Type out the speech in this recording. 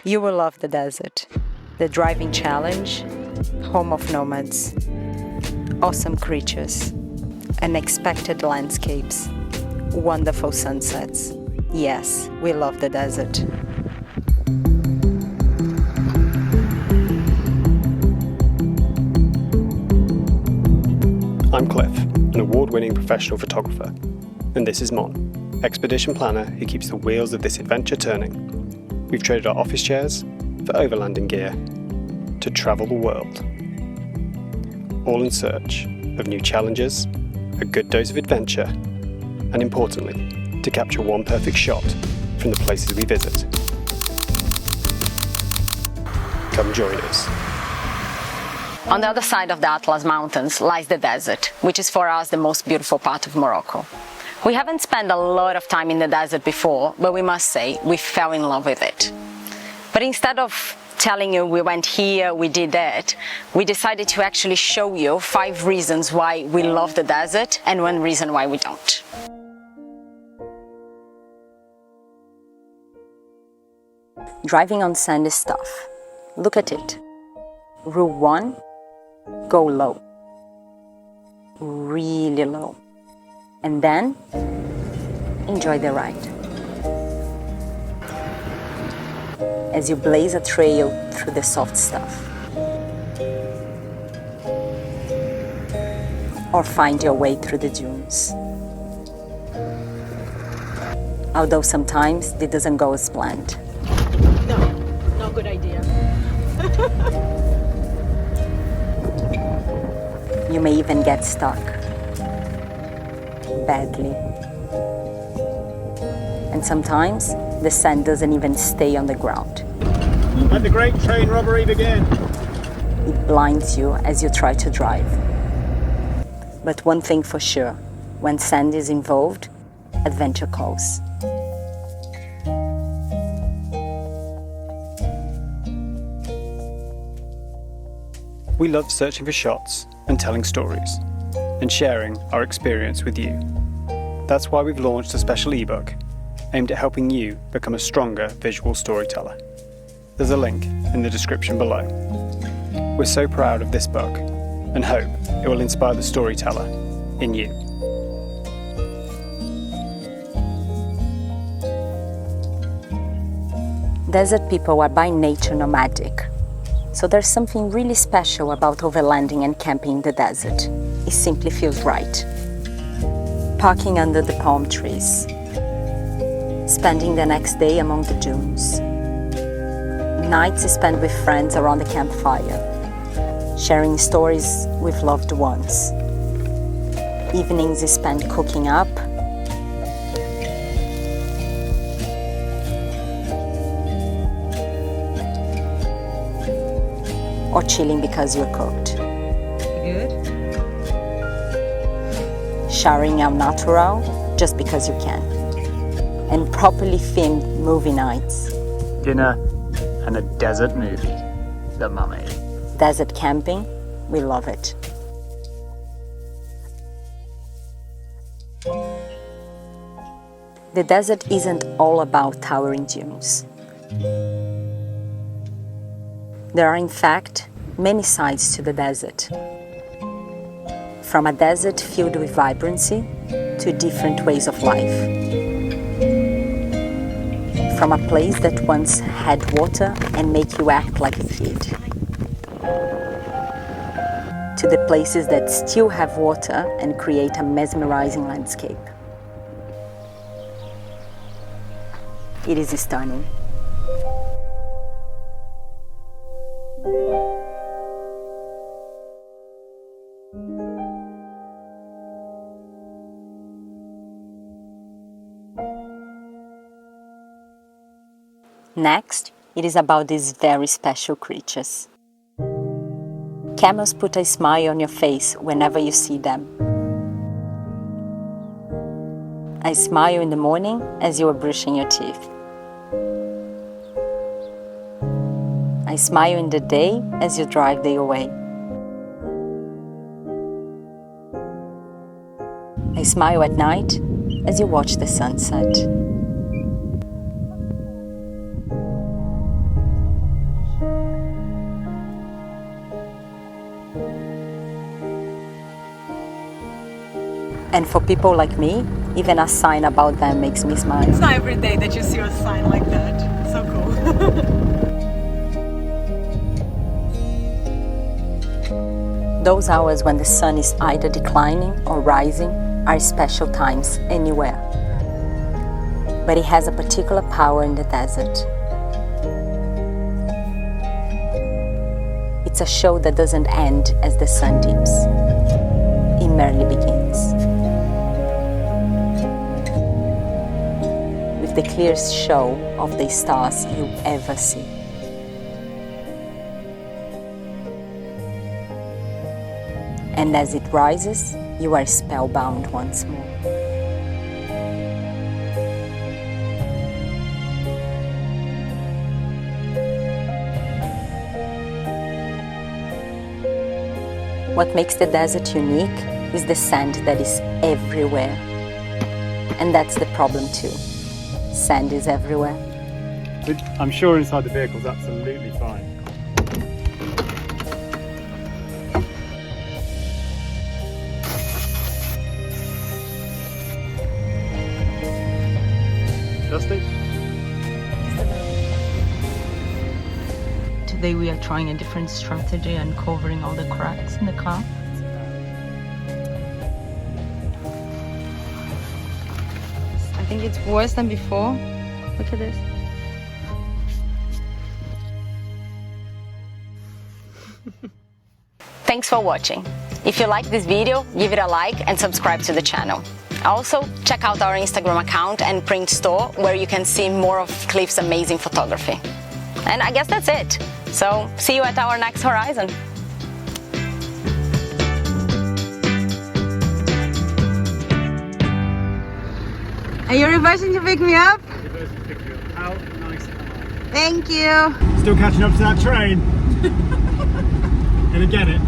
You will love the desert. The driving challenge, home of nomads, awesome creatures, unexpected landscapes, wonderful sunsets. Yes, we love the desert. I'm Cliff, an award-winning professional photographer, and this is Mon, expedition planner who keeps the wheels of this adventure turning. We've traded our office chairs for overlanding gear to travel the world, all in search of new challenges, a good dose of adventure, and importantly, to capture one perfect shot from the places we visit. Come join us. On the other side of the Atlas Mountains lies the desert, which is for us the most beautiful part of Morocco. We haven't spent a lot of time in the desert before, but we must say we fell in love with it. But instead of telling you we went here, we did that, we decided to actually show you 5 reasons why we love the desert and 1 reason why we don't. Driving on sand is tough. Look at it. Rule 1, go low. Really low. And then, enjoy the ride. As you blaze a trail through the soft stuff. Or find your way through the dunes. Although sometimes it doesn't go as planned. No good idea. You may even get stuck. Badly. And sometimes the sand doesn't even stay on the ground. Let the great train robbery begin. It blinds you as you try to drive. But one thing for sure, when sand is involved, adventure calls. We love searching for shots and telling stories, and sharing our experience with you. That's why we've launched a special ebook aimed at helping you become a stronger visual storyteller. There's a link in the description below. We're so proud of this book and hope it will inspire the storyteller in you. Desert people are by nature nomadic. So there's something really special about overlanding and camping in the desert. It simply feels right. Parking under the palm trees. Spending the next day among the dunes. Nights spent with friends around the campfire. Sharing stories with loved ones. Evenings spent cooking up. Or chilling because you're cooked. Good. Showering au natural just because you can. And properly themed movie nights. Dinner and a desert movie. The Mummy. Desert camping, we love it. The desert isn't all about towering dunes. There are in fact many sides to the desert. From a desert filled with vibrancy to different ways of life. From a place that once had water and make you act like a kid. To the places that still have water and create a mesmerizing landscape. It is stunning. Next, it is about these very special creatures. Camels put a smile on your face whenever you see them. A smile in the morning as you are brushing your teeth. A smile in the day as you drive day away. A smile at night as you watch the sunset. And for people like me, even a sign about them makes me smile. It's not every day that you see a sign like that. So cool. Those hours when the sun is either declining or rising are special times anywhere. But it has a particular power in the desert. It's a show that doesn't end as the sun dips. It merely begins. With the clearest show of the stars you'll ever see. And as it rises, you are spellbound once more. What makes the desert unique is the sand that is everywhere. And that's the problem too. Sand is everywhere. But I'm sure inside the vehicle's absolutely fine. Dusty? Today we are trying a different strategy and covering all the cracks in the car. I think it's worse than before. Look at this. Thanks for watching. If you like this video, give it a like and subscribe to the channel. Also, check out our Instagram account and print store where you can see more of Cliff's amazing photography. And I guess that's it. So, see you at our next horizon. Are you reversing to pick me up? How nice am I? Thank you. Still catching up to that train. Gonna get it.